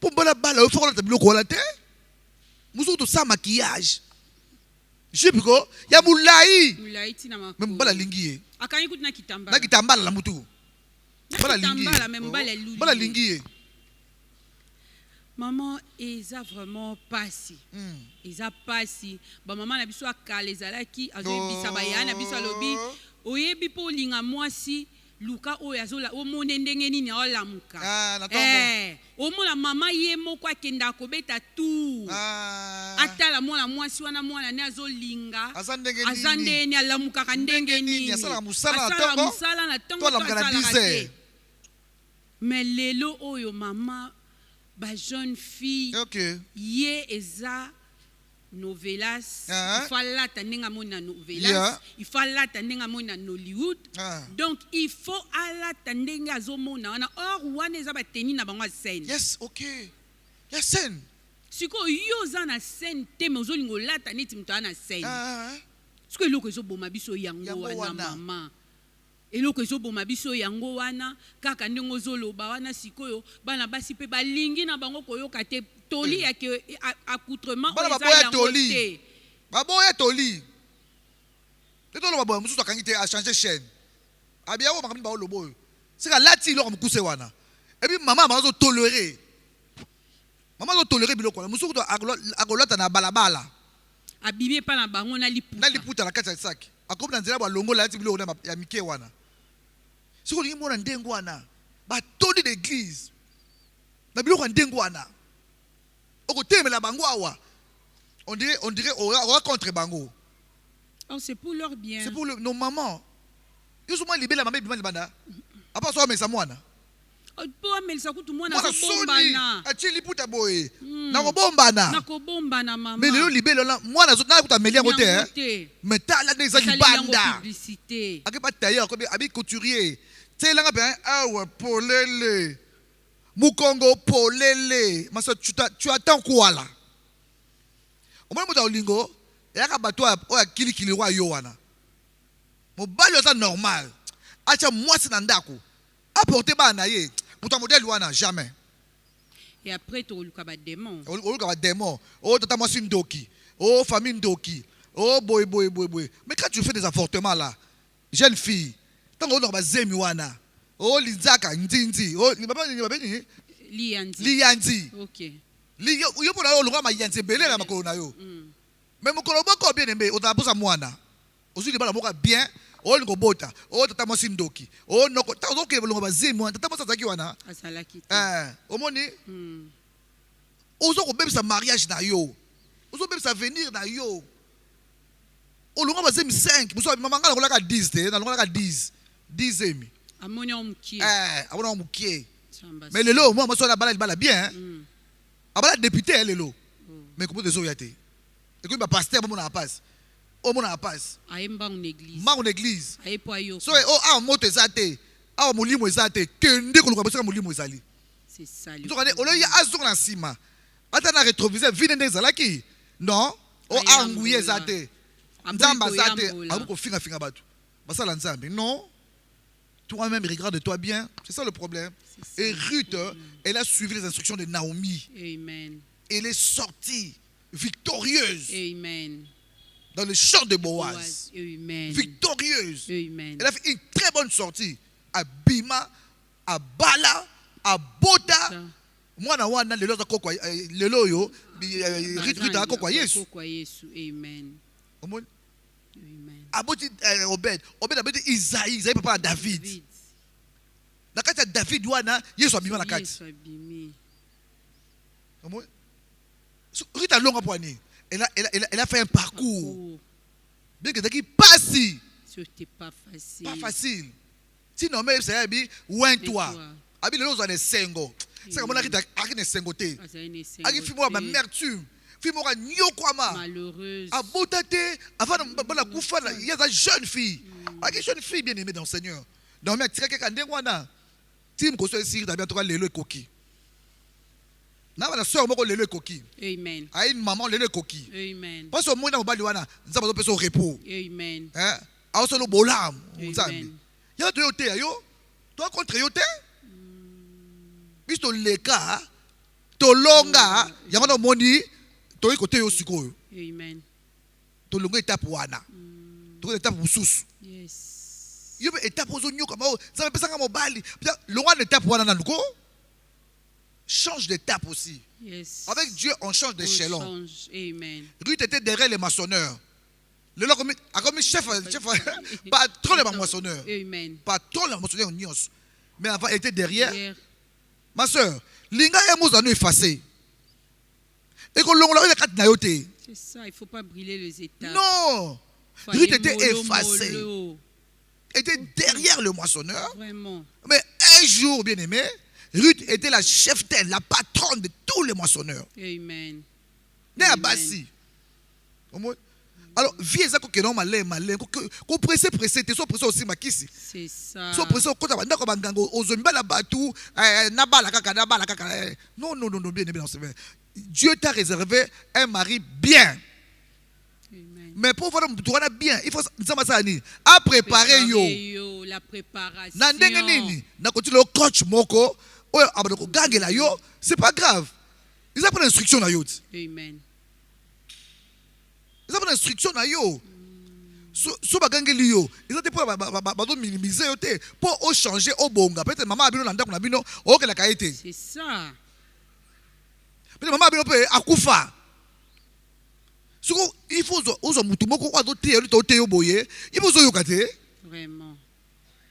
Pour bala bala, il faut qu'on la table quoi la tête. musuku sans maquillage jupe ko ya mulai Mulai tina makolo. même bala lingiye Akanyi kuti na kitambala. na kitambala la mutu bala Kitambala, lingiye même bala luli. bala lingiye Maman, eza vraiment pasi. Eza pasi. Ba maman na biso akala ezalaki azoyebisa bayana na biso alobi oyebi po linga mwasi luka oyo azola omone ndenge nini aolamuka. Omona mama ye moko akenda kobeta tu. Atala mwana mwasi wana mwana ne azolinga. Azande ni alamuka ka ndenge nini. Asala musala na tongo to. Mais lelo oyo mama ba jeune fille ye eza novelas il faut la tenir na novelas il faut la tenir na Hollywood donc il faut ala tenir azomona wana or wana eza ba tenir na bango scène yes okay ya scène siko yo za na scène te mais ozolingo la tenir ti mto na scène siko eloko ezoboma biso yango wana mama eloko ezoboma biso yango wana kaka ndenge ozoloba wana sikoyo bana basi pe balingi na bango koyoka te toli yake accoutrement eza yango te baboya toli tetolo baboya mususu akangi te a changer chaîne abia wo makamini ba lobo sika lati lo mukuse wana et puis maman bazo tolérer biloko wana mususu akolata na balabala abibie pa na bango na liputa na kati ya saki akomi na nzela balongola lati biloko ya mike wana siko lingi mona ndengo wana batoli d'église na biloko ya ndengo wana okotemela bango awa on dirait on contre bango c'est pour leur bien c'est pour nos mamans yo souvent libela mama bima libanda apa so amesa mwana po amelisa kutu mwana kobombana atie liputa boye na kobombana mama mais lelo libela mwana zo na kuta melia ngote mais tala neza libanda publicité akipa tailleur ko abi couturier telanga bien awa polele mukongo polele maso tu attends quoi là au moins moto olingo yaka bato oya kilikili wa yo wana mobali oza normal acha mwasi na ndako apporter bana ye moto modèle wana jamais et après tu oluka ba démon oh tata mwasi ndoki oh famille ndoki oh boy mais quand tu fais des avortements là jeune fille tant on ba zemi wana oh linzaka nzinzi oh liyanzi OK yo pona olonga mayanzi belé na makolo na yo mais mokolo boko bien embe otabuza mwana ozuli bala moka bien oh lingo bota oh tata mwasi ndoki oh noko ta ozoke bolonga ba zemi wana tata mwasi zaki wana asalaki omoni ozo ko bebisa mariage na yo ozo bebisa avenir na yo olonga ba zemi 5 muso mama ngala kolaka 10 te na longa 10 emi amonya omukie abona omukie mais lelo moi moi so na bala bien abala député lelo mais comment des oyate et que ba pasteur bon na passe o mon na passe ayemba en église ma en église ayepo ayo so moto ezate molimo ezate kende ko lokaba molimo ezali c'est ça to kane olo ya azo na sima ata na rétroviseur vine ndeza laki non anguye ezate nzamba ezate abuko finga batu basala nzambe non toi-même regarde-toi bien, c'est ça le problème. Et Ruth, elle a suivi les instructions de Naomi. Amen. Elle est sortie victorieuse. Amen. Dans le champ de Boaz. Amen. Victorieuse. Amen. Elle a fait une très bonne sortie. À Bima, à Bala, à Bota. Moi, na wana lelo za kokwa lelo yo Ruth a kokwa Yesu. Kokwa Yesu. Amen. Amen. Aboti Obed aboti Isaïe papa David. Na kati ya David wana Yesu abima na kati. Yesu abimi. Amen. Rita longa poani. Elle a fait un parcours. Bien que daki passi. C'était pas facile. Pas facile. Sinon mais ça abi ouin-toi. Abi le lozo ne sengo. C'est comme on a Rita akine sengote. Aki fimo ma amertume. Fimora nyokwama malheureuse abotate avant bala kufa il y a une jeune fille une jeune fille bien aimée dans le Seigneur donc mais tika kaka ndengwana tim ko so siri da bien to lelo ekoki na bana sœur moko lelo ekoki amen a une maman lelo ekoki amen parce que moi na mobali wana nzamba zo peso repos amen a so lo bolam nzambi ya to yote yo to contre yote biso leka to longa yango na moni toi côté yo sikoyo Amen. to longo étape wana to étape mususu Yes. yo étape ozo nyoka ba ça me pesa nga mobali longo étape wana na nuko change d'étape aussi. Yes. Avec Dieu on change d'échelon. Change. Amen. Ruth était derrière les maçonneurs. Le long comme chef patron les maçonneurs. Amen. Patron les maçonneurs nyos. Mais avant elle était derrière. Hier. Ma soeur, linga ya mozano effacé. Et qu'on l'on l'a kat na yote. C'est ça, il faut pas brûler les étapes. Non. Fallait Ruth était mollo, effacée. mollo. Elle était derrière le moissonneur. Vraiment. Mais un jour, bien aimé, Ruth était la cheftaine, la patronne de tous les moissonneurs. Amen. Né à Bassi. Alors, vie exactement que non malin, qu'on pressé, t'es soit pressé aussi makisi. C'est ça. Soit pressé au côté de bangango, aux zombies la batou, nabala kaka. Non, bien aimé, Dieu t'a réservé un mari bien. Amen. Mais pour voir un bien, il faut à préparer yo. La préparation. Na ndenge nini na continue le coach moko oyo abadoko gangela yo, c'est pas grave. Ils apprennent l'instruction na yo. Amen. Ils apprennent l'instruction na yo. So bagangeli yo, ils ont pour ba minimiser yo te pour changer au bonga. Peut-être maman abino na ndako na bino o ke la kaité. C'est ça. Peut-être maman abino pe akufa. Suko il faut ozo mutu moko kwa do te yo boye, il faut zo yo kate. Vraiment.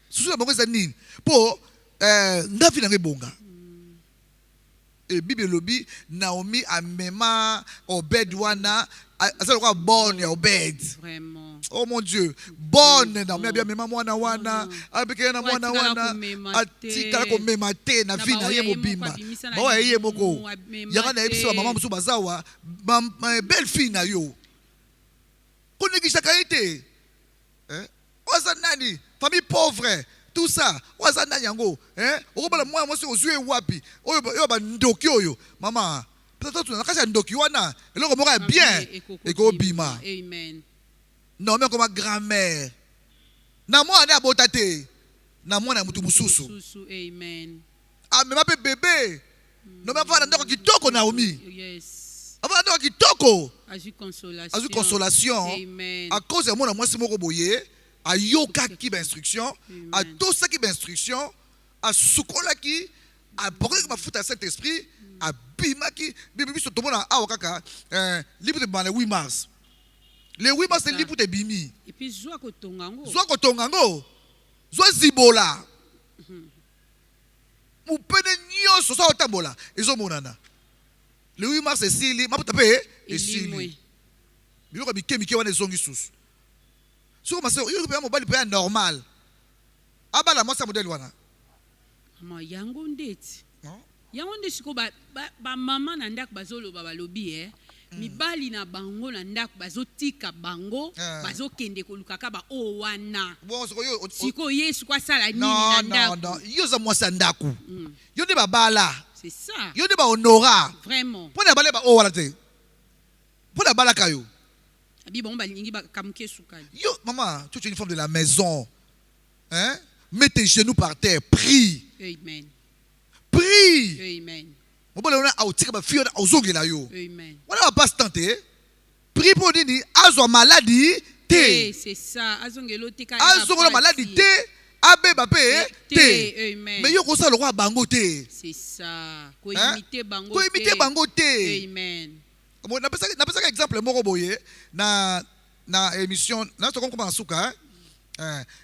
Sous la banque nini pour ndafi na bonga. Et Bible lobby Naomi amema Obed wana ça quoi bonne Obed. Vraiment. Oh mon Dieu, bonne Naomi bien mema mwana wana avec na mwana wana atika ko mema te na vie na ye mobimba. Ba wa ye moko. Yaka na ebiso maman musu bazawa belle fille na yo. Konekisha kaite. Oza nani? Famille pauvre, tout ça. Oza nani yango? Okobala mwa mwasi ozwe wapi? Oyo ba ndoki oyo. Mama, peut-être tu nakasha ndoki wana. Eloko moko bien. Eko bima. Amen. Non mais comme grand-mère. Na mwa na botate. Na mwa na mutu mususu. Amen. Ah mais ma bébé. Non mais va ndako kitoko Naomi. Yes. Ava ndako kitoko. Ajoute consolation. Ajoute consolation. Amen. À cause de moi mwasi moko boye. À yoka qui instruction, à tout ça qui instruction, à soukola qui, à pourquoi ma fout à cet esprit, à bima qui, bibi sur tout le monde à Awakaka, libre de le 8 mars. Le 8 mars c'est libre de bimi. Et puis joie kotongango. Joie kotongango, joie zibola. Mu pene nyoso sa otambola, ezo monana. Le 8 mars c'est sili, ma putape et sili. Bilo ka bikemi wana zongi susu. Si vous avez un mobile normal, abala moi ça modèle wana. Maman yango ndeti. Yango ndeti siko ba maman na ndako bazolo balobi mibali na bango na ndako bazotika bango bazokende kolukaka ba o wana. Bon siko Yesu kwa sala nini na ndako. Non, yo za mwasa ndako. Yo de babala. C'est ça. Yo de ba honora. Vraiment. Pona bale ba o wana te. Pona bala kayo. Yo, maman, tu es une femme de la maison. Hein? Mets tes genoux par terre, prie. Amen. Prie. Amen. Amen. Amen. On va pas se tenter. Prie pour dire, azo maladie, te. C'est ça. Azo maladie, te. Abe bape, te. Amen. Mais yo kosa le roi bango te. C'est ça. Ko imiter bango te. Ko imiter bango te. Amen. Bon, n'a pas ça exemple moko boye na émission na to comme suka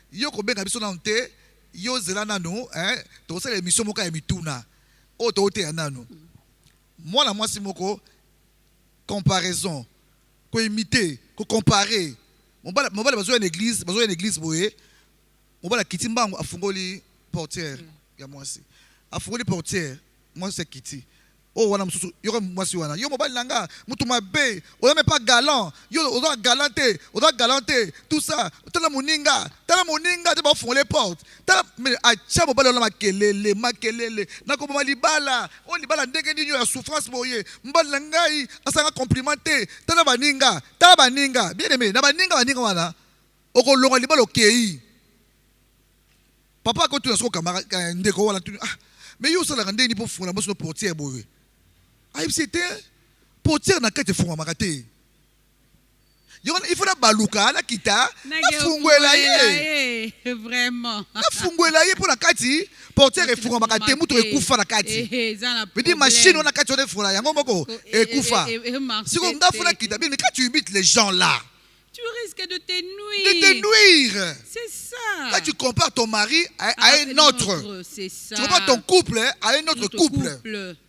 yo ko benga biso na nte yo zela nanu to ça émission moko ya mituna o to te nanu moi si moko comparaison ko imiter ko comparer mon bala besoin une église boye mon bala kitimbango afungoli portière ya mwasi afungoli portière moi c'est kiti. Oh, wana mususu yoko mwasi wana yo mobali nanga mutu mabe o même pas galant yo o doit galanter tout ça tala moninga te ba fond les portes tala mais a cha mobali la makelele na ko malibala o libala ndenge nini ya souffrance boye mbali ngai asanga complimenter tala baninga bien aimé na baninga wana o ko longa libala okei papa ko tu na so kamara ndeko wala tu mais yo sala ndenge ni pour fond la moso portière boye. Ah, c'était portière na kati efungwamaka te. Il faut na baluka na kita na fungwela ye. Vraiment. Na fungwela ye pour la kati portière efungwamaka te mutu ekufa na kati. Bidi machine on a kati on efungwela yango moko ekufa. Siko ngafuna kita bien quand tu imites les gens là, tu risques de te nuire. De te nuire. C'est ça. Quand tu compares ton mari à un autre, c'est ça. Tu compares ton couple à un autre couple.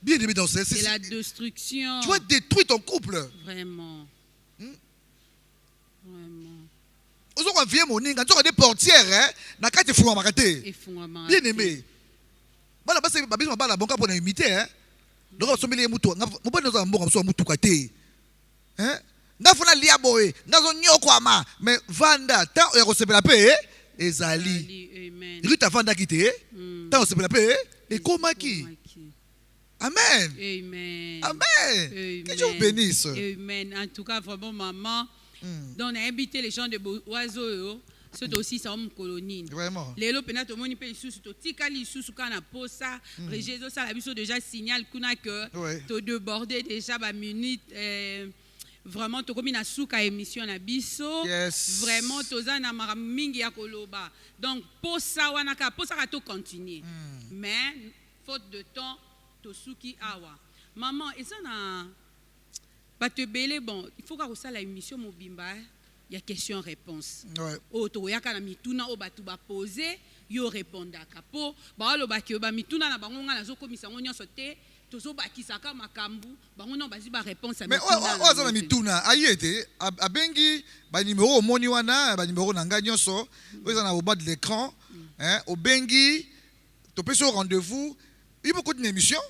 Bien aimé dans ce c'est la destruction. Tu vas détruire ton couple. Vraiment. Vraiment. Aux autres vieux moninga, tu as des portières, na kati fungwamaka te. Bien aimé. Bala basi babisi mabala bonka pour imiter hein. Donc on sombele mutu, ngapa nous ambo so mutu kate. Hein? Ngafuna lia boy, ngazo nyokwama, mais vanda tant o kosepela pe ezali. Amen. Rita vanda kite, tant o sepela pe et komaki. Amen. Amen. Amen. Que Dieu vous bénisse. Amen. En tout cas, vraiment, maman, donc on a invité les gens de Oiseau, c'est aussi ça, colonie. Vraiment. Les lots, peut-être, on peut sous to tikali sous kana posa, Régezo, ça, la biso déjà signale qu'on a que, to débordé déjà, ba minute, vraiment, to comme une souka émission na biso. Yes. Vraiment, toza na mingi ya koloba. Donc, posa wanaka, posa ka to continuer. Mais, faute de temps, Tosuki awa. Maman, et ça na ba te belé bon, il faut que ça la émission mobimba, il y a question-réponse. Ouais. O to yaka na mituna o batu ba poser, yo répondaka po, ba lo ba ki ba mituna na bango nga na zo komisa ngonya sote, tozo ba kisaka makambu, bango na bazi ba réponse à mituna. Mais o za na mituna, ayete, abengi ba numéro moni wana, ba numéro na nga nyonso, o za na au bas de l'écran, hein, au bengi, to pe so rendez-vous. Il faut continuer l'émission.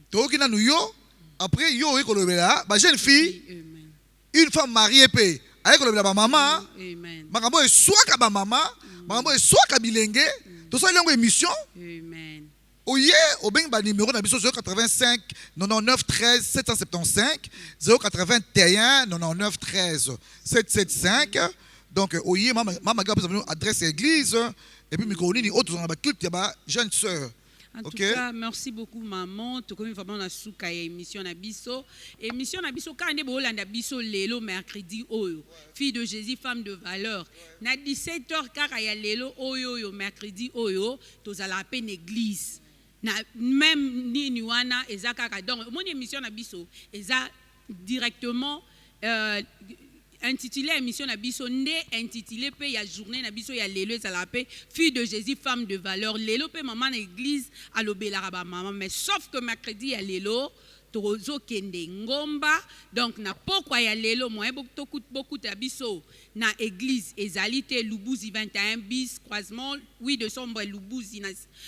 Tu as yo. Après, yo ekolobela, ba jeune fille, une femme mariée pe, avec kolobela ba maman. Amen. Makambo e soit ka ba maman, makambo e soit ka bilenge. To so longo émission. Amen. Oye, au beng ba numéro na biso 085 99 13 775 081 99 13 775. Donc oye mama gaba adresse église et puis micro ni autres on ba culte ba jeune sœur. En tout cas, merci beaucoup maman. Tu connais vraiment la souka émission na biso. Émission na biso quand on Holanda biso lelo mercredi oyo. Fille de Jésus, femme de valeur. Na 17h car ya lelo oyo mercredi oyo, tozala à peine église. Na même ni niwana ezaka donc mon émission na biso eza directement intitulé émission na biso ndé intitulé pe ya journée na biso ya lelo ça l'appelle fille de Jésus femme de valeur lelo pe maman na église alobela ba maman mais sauf que mercredi ya lelo tozo kende ngomba donc na pokwa ya lelo moi beaucoup ta biso na église ezalité Lubuzi 21 bis croisement 8 de sombre Lubuzi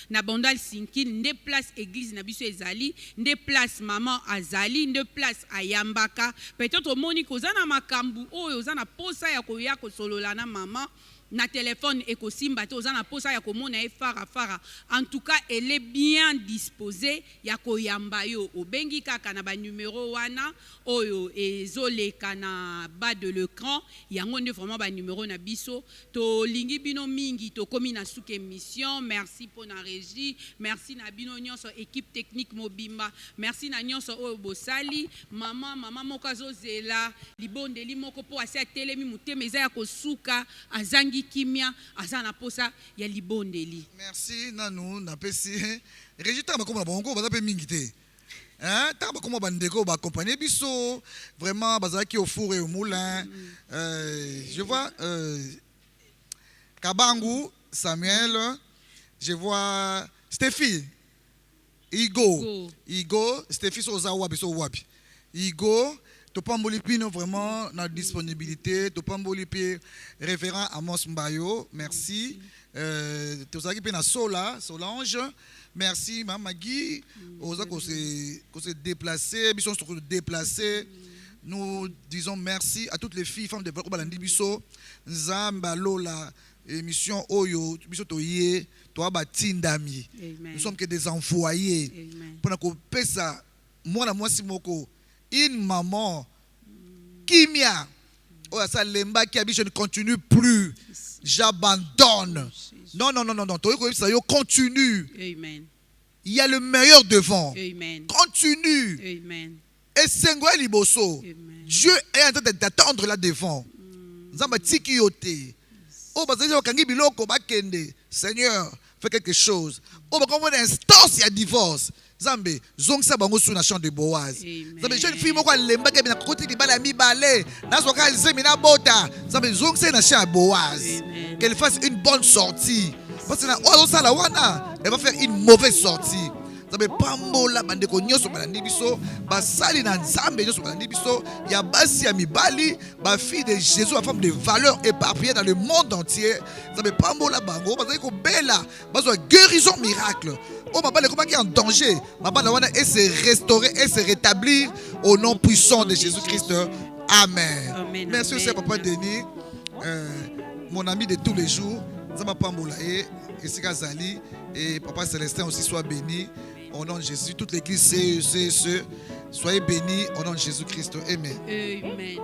na Bondal Sinkil ndé place église na biso ezali ndé place maman azali ndé place ayambaka peut-être moni kozana makambu oyo ozana posa ya koya ko solola na maman na téléphone ekosimba te ozana posa ya komona e fara en tout cas elle est bien disposée ya koyamba yo obengi kaka na ba numéro wana oyo ezoleka na bas de l'écran yango nde vraiment ba numéro na biso to lingi bino mingi to komi na suka émission merci pour na régie merci na bino nyonso équipe technique mobimba merci na nyonso oyo bosali mama moko azozela libondeli moko po ase atelemi mutema eza ya kosuka azangi kimia azana posa ya libondeli. Merci nanu na pesi. Résultat bakoma bongo baza pe mingi te. Hein, ta bakoma bandeko ba accompagner biso vraiment bazaki au four et au moulin. Je vois Kabangu Samuel, je vois Stéphie Igo, Stéphie Sozawa biso wapi. Igo Topamboli Pino vraiment notre disponibilité. Topamboli Pi révérend Amos Mbayo, merci. Tozaki Pina Solange, merci Maman Guy. Osa qu'on s'est déplacé, Bisson se déplacé. Nous disons merci à toutes les filles, femmes de Balandi Bisso, Nzamba Lola, émission Oyo, Bisso Toye, Toa Batindami. Nous sommes que des envoyés. Pour nous couper ça, moi Simoko. Une maman, Kimia, oh ça lemba qui habite, je ne continue plus, j'abandonne. Non, ça continue. Amen. Il y a le meilleur devant. Amen. Continue. Amen. Et sengo liboso. Dieu est en train d'attendre là devant. Nzamba tiki yote. Oh bazali bakangi biloko bakende. Seigneur, fais quelque chose. Oh bakomona instance ya divorce. Zambe zongisa bango sous na champ de Boaz. Zambe jeune fille moko lemba ke na côté libala mi balé. Na soka lisemi na bota. Zambe zongisa na champ de Boaz. Qu'elle fasse une bonne sortie. Parce que na ozo sala wana, elle va faire une mauvaise sortie. Zambe pambola bandeko nyoso balandi biso, basali na nzambe nyoso balandi biso, ya basi ya mibali, ba fille de Jésus, la femme de valeur éparpillée dans le monde entier. Zambe pambola bango, bazali ko bela, bazo guérison miracle. Oh ma belle, comment qui est en danger? Ma belle wana et se restaurer et se rétablir au nom puissant de Jésus-Christ. Amen. Amen. Merci aussi Papa Denis, mon ami de tous les jours. Zamba pambola et Sika Zali et Papa Célestin aussi soit béni. Au nom de Jésus, toute l'église CECE, soyez bénis au nom de Jésus-Christ. Amen. Amen.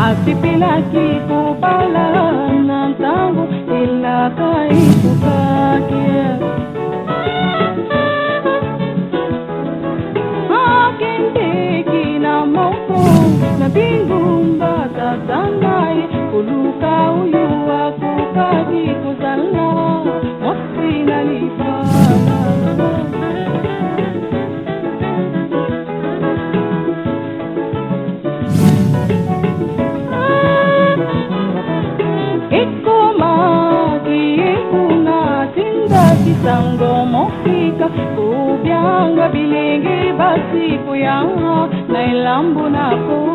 Asipilaki kubala na ntango ilaka ikukakia akendeki na moko na bingumba tatanaye kuluka uyu wakukaki kuzala mosi na lifana sango mofika kubyanga bilingi basi kuyanga na ilambu nako